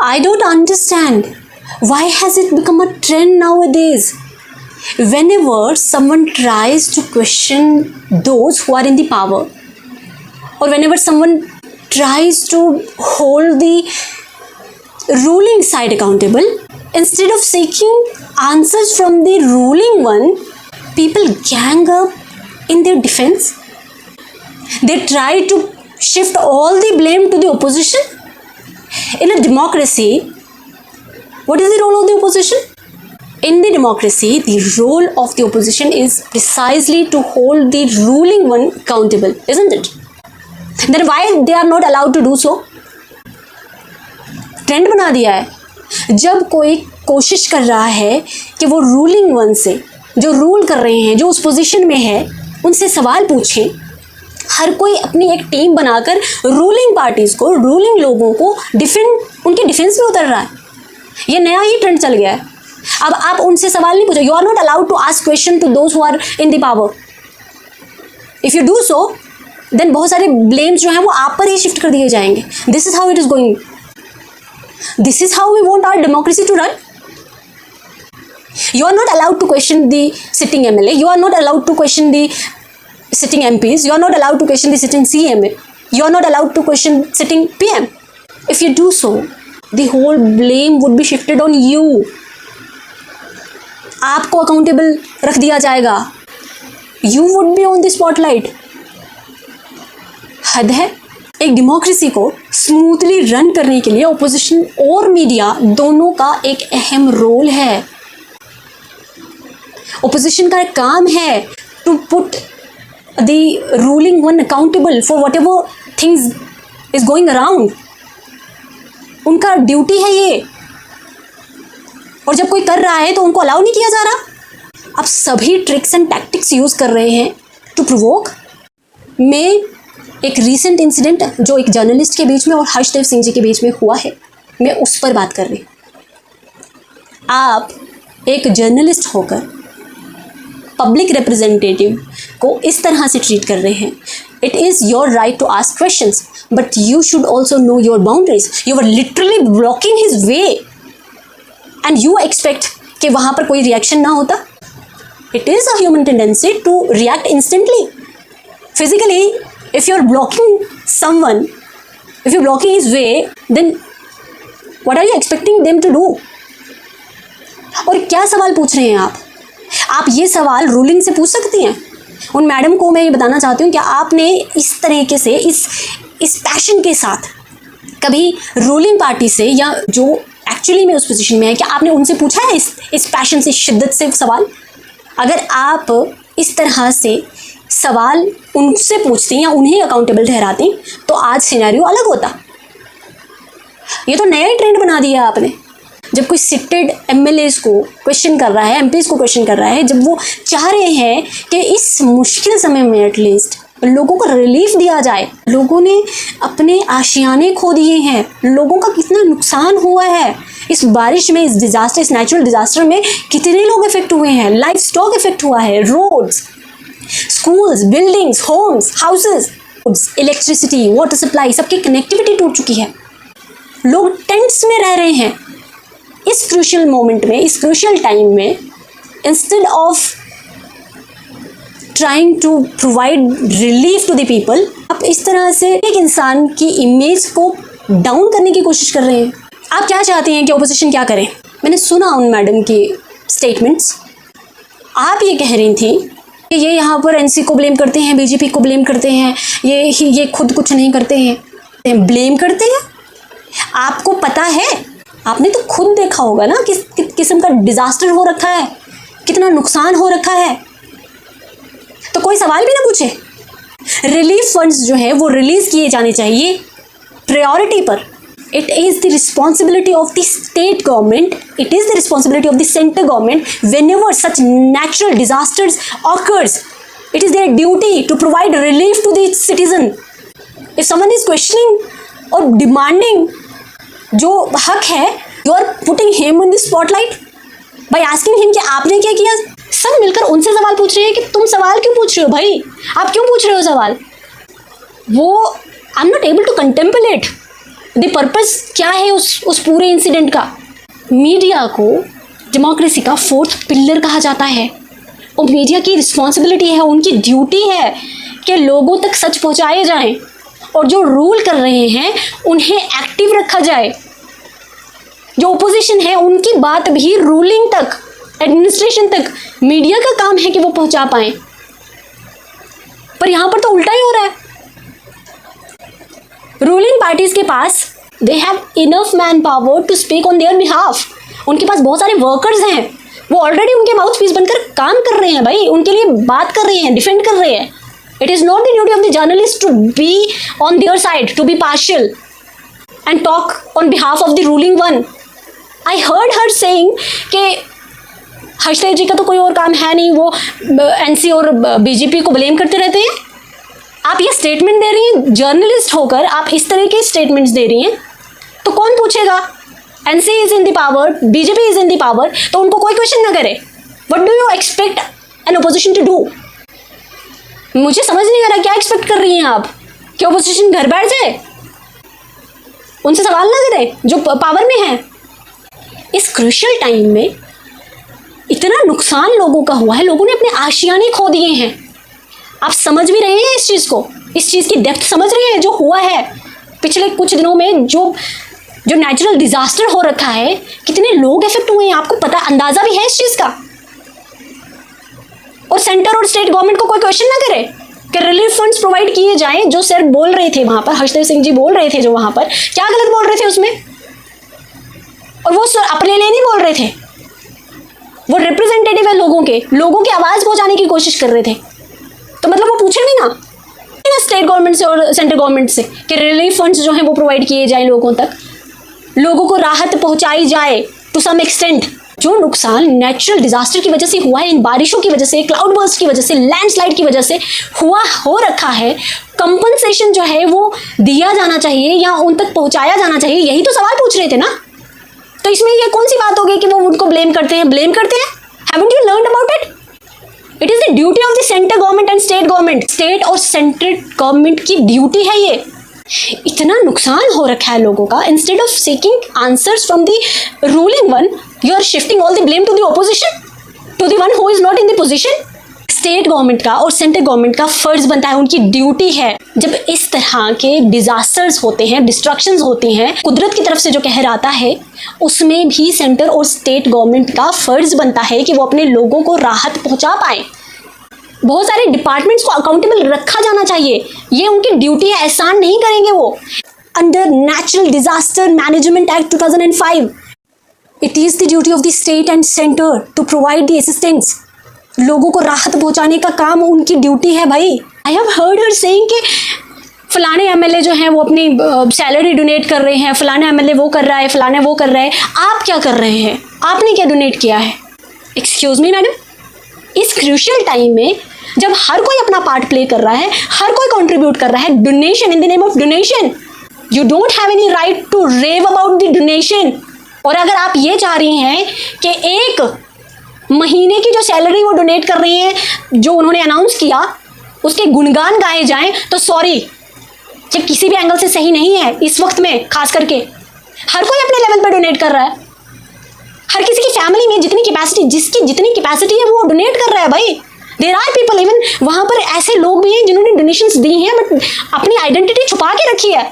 I don't understand why has it become a trend nowadays. Whenever someone tries to question those who are in the power, or whenever someone tries to hold the ruling side accountable, instead of seeking answers from the ruling one, people gang up in their defense. They try to shift all the blame to the opposition. In a democracy, what is the role of the opposition? In the democracy, the role of the opposition is precisely to hold the ruling one accountable, isn't it? Then why they are not allowed to do so? Trend बना दिया है। जब कोई कोशिश कर रहा है कि वो रूलिंग वन से, जो रूल कर रहे हैं, जो उस पोजीशन में है, उनसे सवाल पूछें, हर कोई अपनी एक टीम बनाकर रूलिंग पार्टीज को, रूलिंग लोगों को उनके डिफेंस में उतर रहा है। ये नया ही ट्रेंड चल गया है। अब आप उनसे सवाल नहीं पूछो। You are not allowed to ask question to those who are in the power. If you do so, then बहुत सारे ब्लेम्स जो हैं वो आप पर ही शिफ्ट कर दिए जाएंगे। This is how it is going. This is how we want our democracy to run. You are not allowed to question the sitting MLA. You are not allowed to question the sitting MPs. You are not allowed to question the sitting CMA. You are not allowed to question sitting PM. If you do so, the whole blame would be shifted on you. आपको accountable रख दिया जाएगा। You would be on the spotlight. हद है। एक democracy को smoothly run करने के लिए ओपोजिशन और मीडिया दोनों का एक अहम रोल है। ओपोजिशन का काम है to put the ruling one accountable for whatever things is going around. उनका ड्यूटी है ये। और जब कोई कर रहा है तो उनको अलाउ नहीं किया जा रहा। अब सभी ट्रिक्स एंड टैक्टिक्स यूज़ कर रहे हैं टू प्रोवोक। मैं एक रीसेंट इंसिडेंट जो एक जर्नलिस्ट के बीच में और हर्षदेव सिंह जी के बीच में हुआ है, मैं उस पर बात कर रही हूँ। आप एक जर्नलिस्ट होकर पब्लिक रिप्रेजेंटेटिव को इस तरह से ट्रीट कर रहे हैं। It is your right to ask questions, but you should also know your boundaries. You are literally blocking his way and you expect कि वहाँ पर कोई रिएक्शन ना होता। It is a human tendency to react instantly physically. If you are blocking someone, if you blocking his way, then what are you expecting them to do? और क्या सवाल पूछ रहे हैं आप ये सवाल रूलिंग से पूछ सकती हैं। उन मैडम को मैं ये बताना चाहती हूँ कि आपने इस तरीके से इस पैशन के साथ कभी रूलिंग पार्टी से, या जो एक्चुअली में उस पोजीशन में है, क्या आपने उनसे पूछा है इस पैशन से, शिद्दत से सवाल? अगर आप इस तरह से सवाल उनसे पूछती या उन्हें अकाउंटेबल ठहराती तो आज सिनेरियो अलग होता। ये तो नया ही ट्रेंड बना दिया आपने। जब कोई सिटेड MLAs को क्वेश्चन कर रहा है, MPs को क्वेश्चन कर रहा है, जब वो चाह रहे हैं कि इस मुश्किल समय में एटलीस्ट लोगों को रिलीफ दिया जाए। लोगों ने अपने आशियाने खो दिए हैं। लोगों का कितना नुकसान हुआ है इस बारिश में, इस डिज़ास्टर, इस नेचुरल डिज़ास्टर में कितने लोग इफेक्ट हुए हैं। लाइफ स्टॉक इफेक्ट हुआ है। Roads, schools, buildings, homes, houses, electricity, water supply, सबकी कनेक्टिविटी टूट चुकी है। लोग टेंट्स में रह रहे हैं। इस क्रूशियल मोमेंट में, इस क्रूशियल टाइम में, instead of trying to provide relief to the people, आप इस तरह से एक इंसान की इमेज को डाउन करने की कोशिश कर रहे हैं। आप क्या चाहते हैं कि ओपोजिशन क्या करें? मैंने सुना उन मैडम की स्टेटमेंट्स। आप ये कह रही थी कि ये यहाँ पर NC को ब्लेम करते हैं, BJP को ब्लेम करते हैं, ये खुद कुछ नहीं करते हैं, ब्लेम करते हैं। आपको पता है, आपने तो खुद देखा होगा ना किस किस्म का डिज़ास्टर हो रखा है, कितना नुकसान हो रखा है, तो कोई सवाल भी ना पूछे। रिलीफ फंड्स जो है वो रिलीज़ किए जाने चाहिए प्रायोरिटी पर। It is the responsibility of the state government, it is the responsibility of the central government whenever such natural disasters occurs. It is their duty to provide relief to the citizen. If someone is questioning or demanding जो हक है, you are putting him in the spotlight by asking him कि आपने क्या किया। सब मिलकर उनसे सवाल पूछ रहे हैं कि तुम सवाल क्यों पूछ रहे हो भाई, आप क्यों पूछ रहे हो सवाल। वो I am not able to contemplate the purpose क्या है उस पूरे इंसिडेंट का? मीडिया को डेमोक्रेसी का फोर्थ पिलर कहा जाता है और मीडिया की रिस्पॉन्सिबिलिटी है, उनकी ड्यूटी है कि लोगों तक सच पहुंचाए जाएं और जो रूल कर रहे हैं उन्हें एक्टिव रखा जाए। जो ओपोजिशन है उनकी बात भी रूलिंग तक, एडमिनिस्ट्रेशन तक मीडिया का काम है कि वो पहुंचा पाएं। पर यहां पर तो उल्टा ही हो रहा है। रूलिंग पार्टीज के पास they have enough man power to speak on their behalf. उनके पास बहुत सारे वर्कर्स हैं, वो ऑलरेडी उनके माउथ पीस बनकर काम कर रहे हैं भाई, उनके लिए बात कर रहे हैं, डिफेंड कर रहे हैं। It is not the duty of the journalist to be on their side, to be partial and talk on behalf of the ruling one. I heard her saying कि हर्षदेव जी का तो कोई और काम है नहीं, वो एनसी और बीजेपी को ब्लेम करते रहते हैं। आप ये स्टेटमेंट दे रही हैं, जर्नलिस्ट होकर आप इस तरह के स्टेटमेंट्स दे रही हैं, तो कौन पूछेगा? NC is in the power, BJP is in the power, तो उनको कोई क्वेश्चन ना करे। What do you expect an opposition to do? मुझे समझ नहीं आ रहा क्या एक्सपेक्ट कर रही हैं आप, कि ओपोजिशन घर बैठ जाए, उनसे सवाल ना करे जो पावर में है? इस क्रूशियल टाइम में इतना नुकसान लोगों का हुआ है, लोगों ने अपने आशियाने खो दिए हैं। आप समझ भी रहे हैं इस चीज़ को, इस चीज़ की डेप्थ समझ रहे हैं जो हुआ है पिछले कुछ दिनों में, जो नेचुरल डिजास्टर हो रखा है, कितने लोग इफेक्ट हुए हैं, आपको पता, अंदाजा भी है इस चीज़ का। और सेंटर और स्टेट गवर्नमेंट को कोई क्वेश्चन ना करे कि रिलीफ फंड्स प्रोवाइड किए जाएं, जो सर बोल रहे थे वहां पर, हर्षदेव सिंह जी बोल रहे थे जो वहां पर, क्या गलत बोल रहे थे उसमें? और वो सर अपने लिए नहीं बोल रहे थे, वो रिप्रेजेंटेटिव है लोगों की आवाज़ पहुंचाने की कोशिश कर रहे थे। तो मतलब वो पूछेंगे ना स्टेट गवर्नमेंट से और सेंट्रल गवर्नमेंट से कि रिलीफ फंड्स जो हैं वो प्रोवाइड किए जाएं लोगों तक, लोगों को राहत पहुंचाई जाए टू सम एक्सटेंट। जो नुकसान नेचुरल डिजास्टर की वजह से हुआ है, इन बारिशों की वजह से, क्लाउड बर्स्ट की वजह से, लैंडस्लाइड की वजह से हो रखा है, कंपनसेशन जो है वो दिया जाना चाहिए या उन तक पहुंचाया जाना चाहिए, यही तो सवाल पूछ रहे थे ना। तो इसमें ये कौन सी बात होगी कि वो उनको ब्लेम करते हैं? Haven't you learned about it? It is the duty of the central government and state government. State और सेंट्रल गवर्नमेंट की ड्यूटी है ये। इतना नुकसान हो रखा है लोगों का, instead of seeking answers from the ruling one, you are shifting all the blame to the opposition, to the one who is not in the position. State government का और सेंट्रल गवर्नमेंट का फर्ज बनता है, उनकी ड्यूटी है, जब इस तरह के डिजास्टर्स होते हैं, डिस्ट्रक्शंस होती हैं, कुदरत की तरफ से जो कहर आता है, उसमें भी सेंटर और स्टेट गवर्नमेंट का फर्ज बनता है कि वो अपने लोगों को राहत पहुंचा पाए। बहुत सारे डिपार्टमेंट्स को अकाउंटेबल रखा जाना चाहिए, ये उनकी ड्यूटी है, एहसान नहीं करेंगे वो। Under natural disaster management act 2005, it is the duty of the state and centre to provide the assistance. लोगों को राहत पहुंचाने का काम उनकी ड्यूटी है भाई। I have heard her saying कि फलाने एमएलए जो हैं वो अपनी सैलरी डोनेट कर रहे हैं, फलाना एमएलए वो कर रहा है, फलाना वो कर रहा है। आप क्या कर रहे हैं? आपने क्या डोनेट किया है? एक्सक्यूज मी मैडम, इस क्रूशियल टाइम में जब हर कोई अपना पार्ट प्ले कर रहा है, हर कोई कंट्रीब्यूट कर रहा है, donation in the name of donation, you don't have any right to rave about the donation. और अगर आप ये चाह रही हैं कि एक महीने की जो सैलरी वो डोनेट कर रही हैं, जो उन्होंने अनाउंस किया, उसके गुणगान गाए जाएं, तो सॉरी, ये किसी भी एंगल से सही नहीं है। इस वक्त में खास करके हर कोई अपने लेवल पर डोनेट कर रहा है, हर किसी की फैमिली में जितनी कैपेसिटी, जिसकी जितनी कैपेसिटी है वो डोनेट कर रहा है भाई। देयर आर पीपल, इवन वहाँ पर ऐसे लोग भी हैं जिन्होंने डोनेशंस दी हैं बट अपनी आइडेंटिटी छुपा के रखी है।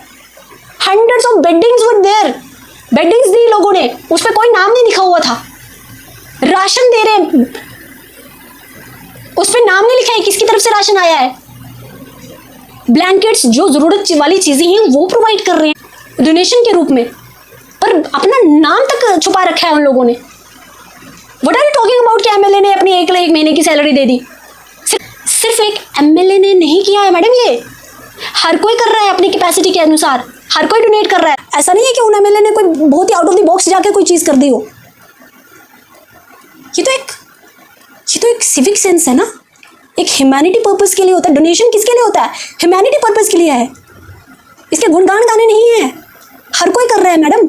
Hundreds of beddings were there, beddings दी लोगों ने, उस पर कोई नाम नहीं लिखा हुआ था। राशन दे रहे, उस पर नाम नहीं लिखा है किसकी तरफ से राशन आया है। ब्लैंकेट्स, जो जरूरत वाली चीजें हैं वो प्रोवाइड कर रहे हैं डोनेशन के रूप में, पर अपना नाम तक छुपा रखा है उन लोगों ने। What are you talking about कि एमएलए ने अपनी एक महीने की सैलरी दे दी? सिर्फ एक एमएलए ने नहीं किया है मैडम, ये हर कोई कर रहा है अपनी कैपेसिटी के अनुसार, हर कोई डोनेट कर रहा है। ऐसा नहीं है कि उन एमएलए ने कोई बहुत ही आउट ऑफ द बॉक्स जाके कोई चीज कर दी हो। ये तो एक सिविक सेंस है ना, एक ह्यूमैनिटी पर्पस के लिए होता है। डोनेशन किसके लिए होता है? ह्यूमैनिटी पर्पस के लिए है। इसके गुणगान गाने नहीं है, हर कोई कर रहा है मैडम।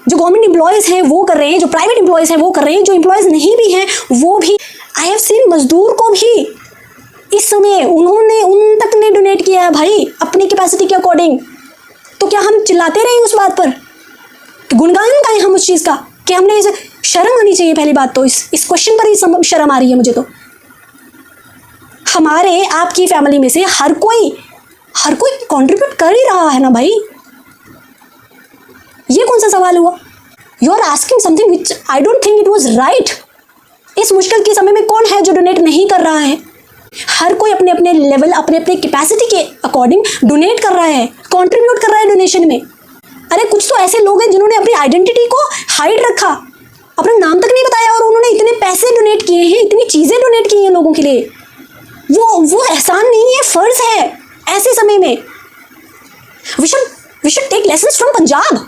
जो गवर्नमेंट एम्प्लॉयज़ हैं वो कर रहे हैं, जो प्राइवेट एम्प्लॉयज़ हैं वो कर रहे हैं, जो एम्प्लॉयज़ नहीं भी हैं वो भी। आई हैव सीन मजदूर को भी इस समय उन तक ने डोनेट किया है भाई, अपनी कैपेसिटी के अकॉर्डिंग। तो क्या हम चिल्लाते रहें उस बात पर, गुणगान गाएं हम उस चीज़ का कि हमने इसे, शर्म आनी चाहिए पहली बात तो, इस क्वेश्चन पर ही शर्म आ रही है मुझे तो। हमारे आपकी फैमिली में से हर कोई कंट्रीब्यूट कर ही रहा है ना भाई, ये कौन सा सवाल हुआ? You are asking something which I don't think it was right. इस मुश्किल के समय में कौन है जो डोनेट नहीं कर रहा है? हर कोई अपने अपने लेवल, अपने अपने कैपेसिटी के अकॉर्डिंग डोनेट कर रहा है, कंट्रीब्यूट कर रहा है डोनेशन में। अरे कुछ तो ऐसे लोग हैं जिन्होंने अपनी आइडेंटिटी को हाइड रखा, अपना नाम तक नहीं बताया, और उन्होंने इतने पैसे डोनेट किए हैं, इतनी चीज़ें डोनेट की हैं लोगों के लिए। वो एहसान नहीं है, फ़र्ज़ है ऐसे समय में। We should take lessons from Punjab.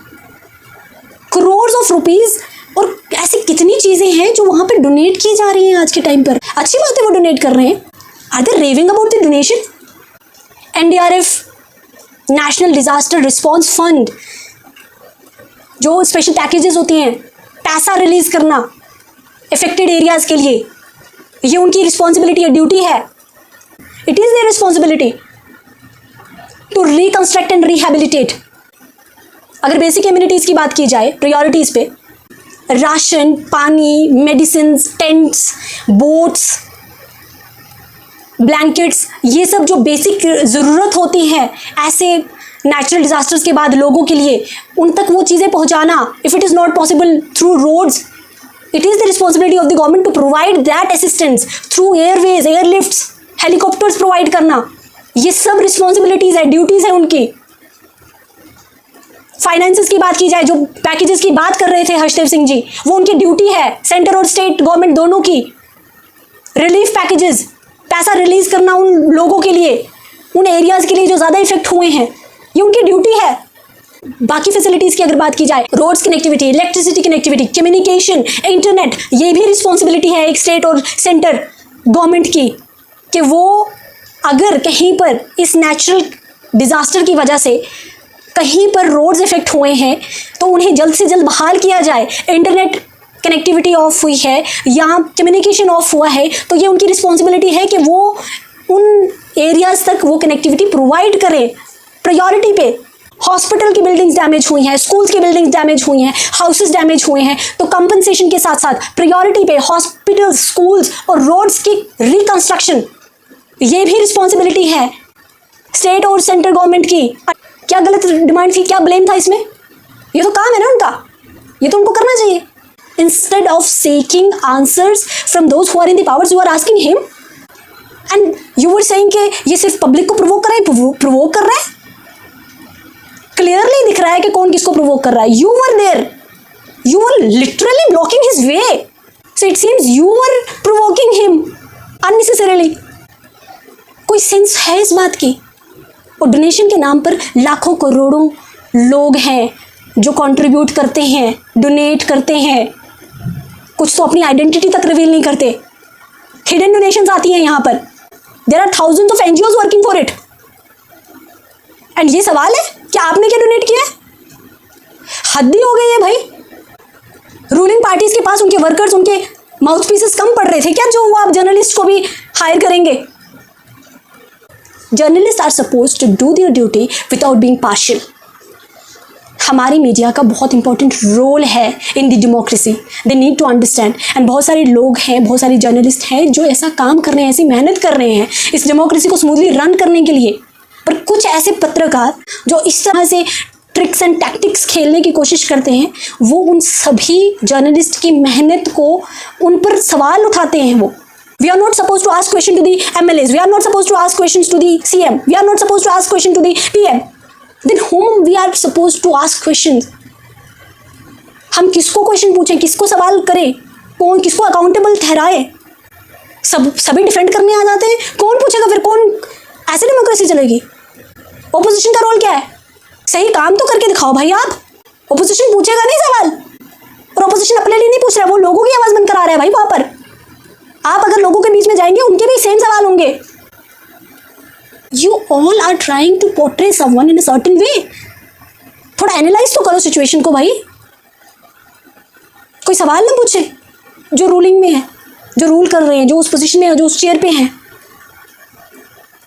Crore of rupees और ऐसी कितनी चीज़ें हैं जो वहाँ पे डोनेट की जा रही हैं आज के टाइम पर। अच्छी बात है वो डोनेट कर रहे हैं। Are they raving about the donation? NDRF, national disaster response fund, जो स्पेशल पैकेजेस होती हैं, पैसा रिलीज़ करना इफेक्टेड एरियाज़ के लिए, ये उनकी रिस्पॉन्सिबिलिटी है, ड्यूटी है। It is their responsibility to reconstruct and rehabilitate. अगर बेसिक इम्यूनिटीज़ की बात की जाए, प्रायोरिटीज़ पे, राशन, पानी, मेडिसिन, टेंट्स, बोट्स, ब्लैंकेट्स, ये सब जो बेसिक ज़रूरत होती है ऐसे नेचुरल डिज़ास्टर्स के बाद लोगों के लिए, उन तक वो चीज़ें पहुंचाना, if it is not possible through roads, it is the responsibility of the government to provide that assistance through airways, airlifts, helicopters provide करना। ये सब रिस्पॉन्सिबिलिटीज़ है, ड्यूटीज़ है उनकी। फाइनेंसेस की बात की जाए, जो पैकेजेस की बात कर रहे थे हर्षदेव सिंह जी, वो उनकी ड्यूटी है, सेंटर और स्टेट गवर्नमेंट दोनों की। रिलीफ पैकेजेस, पैसा रिलीज करना उन लोगों के लिए, उन एरियाज़ के लिए जो ज़्यादा इफेक्ट हुए हैं, ये उनकी ड्यूटी है। बाकी फैसिलिटीज़ की अगर बात की जाए, roads connectivity, electricity connectivity, communication, internet, ये भी रिस्पॉन्सिबिलिटी है एक स्टेट और सेंटर गवर्नमेंट की, कि वो अगर कहीं पर इस नेचुरल डिज़ास्टर की वजह से कहीं पर रोड्स इफेक्ट हुए हैं तो उन्हें जल्द से जल्द बहाल किया जाए। इंटरनेट कनेक्टिविटी ऑफ हुई है या कम्युनिकेशन ऑफ हुआ है तो ये उनकी रिस्पॉन्सिबिलिटी है कि वो उन एरियाज़ तक वो कनेक्टिविटी प्रोवाइड करें प्रायोरिटी पे। हॉस्पिटल की बिल्डिंग्स डैमेज हुई हैं, स्कूल्स की बिल्डिंग्स डैमेज हुई हैं, हाउसेस डैमेज हुए हैं, तो कंपनसेशन के साथ साथ प्रायोरिटी पे हॉस्पिटल, स्कूल्स और रोड्स की रिकंस्ट्रक्शन, ये भी रिस्पॉन्सिबिलिटी है स्टेट और सेंट्रल गवर्नमेंट की। क्या गलत डिमांड थी, क्या ब्लेम था इसमें? ये तो काम है ना उनका, ये तो उनको करना चाहिए। Instead of seeking answers from those who are in the powers, you are asking him and you were saying कि ये सिर्फ पब्लिक को प्रोवोक कर रहा है, प्रोवोक कर रहा है। क्लियरली दिख रहा है कि कौन किसको प्रोवोक कर रहा है। You were there, you were literally blocking his way, so it seems you were provoking him unnecessarily. कोई सेंस है इस बात की? और डोनेशन के नाम पर लाखों करोड़ों लोग हैं जो कंट्रीब्यूट करते हैं, डोनेट करते हैं, कुछ तो अपनी आइडेंटिटी तक रिवील नहीं करते। हिडन डोनेशंस आती हैं यहाँ पर। There are thousands of NGOs working for it. And ये सवाल है कि आपने क्या डोनेट किया है? हद ही हो गई है भाई। रूलिंग पार्टीज के पास उनके वर्कर्स, उनके माउथ पीसेस कम पड़ रहे थे क्या जो वो आप जर्नलिस्ट को भी हायर करेंगे? Journalist are suppose to do their duty without being partial. हमारी मीडिया का बहुत इंपॉर्टेंट रोल है in the democracy, they need to understand. And बहुत सारे लोग हैं, बहुत सारे जर्नलिस्ट हैं जो ऐसा काम कर रहे हैं, ऐसी मेहनत कर रहे हैं इस डेमोक्रेसी को स्मूथली रन करने के लिए। पर कुछ ऐसे पत्रकार जो इस तरह से ट्रिक्स एंड टैक्टिक्स खेलने की कोशिश करते हैं, वो उन सभी जर्नलिस्ट की मेहनत को, उन पर सवाल उठाते हैं। वो We are not supposed to ask questions to the MLAs. We are not supposed to ask questions to the CM. We are not supposed to ask questions to the PM. Then whom we are supposed to ask questions? हम किसको question पूछें, किसको सवाल करें, कौन किसको accountable ठहराए? सभी डिफेंड करने आ जाते हैं। कौन पूछेगा फिर? कौन? ऐसे डेमोक्रेसी चलेगी? ओपोजिशन का रोल क्या है? सही काम तो करके दिखाओ भाई आप। ओपोजिशन पूछेगा नहीं सवाल, और ओपोजिशन अपने लिए नहीं पूछ रहा है, वो लोगों की आवाज़ बंद करा रहा है भाई वहाँ पर। आप अगर लोगों के बीच में जाएंगे उनके भी सेम सवाल होंगे। You all are trying to portray someone in a certain way. थोड़ा एनालाइज तो करो सिचुएशन को भाई। कोई सवाल ना पूछे जो रूलिंग में है, जो रूल कर रहे हैं, जो उस पोजीशन में है, जो उस चेयर पे हैं।